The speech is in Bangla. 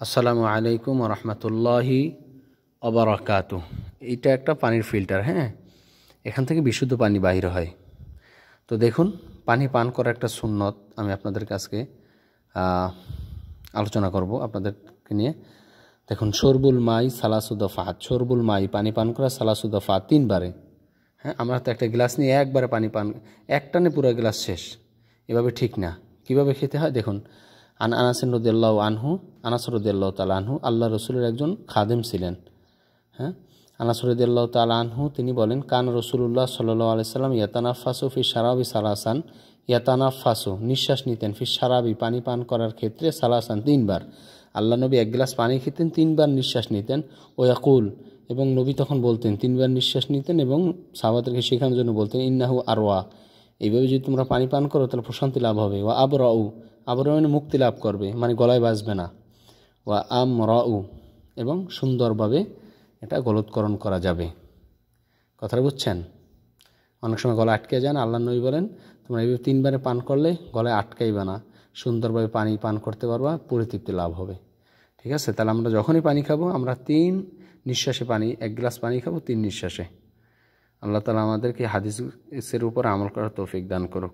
আসসালামু আলাইকুম রহমতুল্লাহি অবরাকাতু। এটা একটা পানির ফিল্টার, হ্যাঁ, এখান থেকে বিশুদ্ধ পানি বাহির হয়। তো দেখুন, পানি পান করা একটা সুন্নত আমি আপনাদেরকে আজকে আলোচনা করব আপনাদেরকে নিয়ে। দেখুন, শরবুল মাই সালাসুদফাত, শরবুল মাই পানি পান করা, সালাসুদফাত তিনবারে। হ্যাঁ, আমরা তো একটা গ্লাস নিয়ে একবারে পানি পান, একটানে পুরো গ্লাস শেষ, এভাবে ঠিক না। কিভাবে খেতে হয় দেখুন। আনাস রাদিয়াল্লাহু আনহু, আনাস রাদিয়াল্লাহু তাআলা আনহু আল্লাহ রসুলের একজন খাদেম ছিলেন। হ্যাঁ, আনাস রাদিয়াল্লাহু তাআলা আনহু তিনি বলেন, কান রসুলুল্লাহ সাল্লাল্লাহু আলাইহি সাল্লাম ইয়াতানাফাসু ফি শারাবি সালাসান, ইয়াতানাফাসু নিঃশ্বাস নিতেন, ফি শারাবি পানি পান করার ক্ষেত্রে, সালাসান তিনবার। আল্লাহ নবী এক গ্লাস পানি খেতেন, তিনবার নিঃশ্বাস নিতেন। ও ইয়াকুল, এবং নবী তখন বলতেন, তিনবার নিঃশ্বাস নিতেন এবং সাহাবাদেরকে শেখানোর জন্য বলতেন, ইন্নাহু আরওয়া, এইভাবে যদি তোমরা পানি পান করো তাহলে প্রশান্তি লাভ হবে। ওয়া আবরাউ, আবরাউ মানে মুক্তি লাভ করবে, মানে গলায় বাজবে না। ওয়া আমরাউ, এবং সুন্দরভাবে এটা গলৎকরণ করা যাবে। কথাটা বুঝছেন? অনেক সময় গলা আটকে যায় না, আল্লাহ নবী বলেন তোমরা এইভাবে তিনবারে পান করলে গলায় আটকাইবে না, সুন্দরভাবে পানি পান করতে পারবা, পরিতৃপ্তি লাভ হবে। ঠিক আছে? তাহলে আমরা যখনই পানি খাবো আমরা 3 নিঃশ্বাসে পানি, এক গ্লাস পানি খাবো 3 নিঃশ্বাসে। আল্লাহ তাআলা আমাদেরকে হাদিসের উপর আমল করার তৌফিক দান করুক।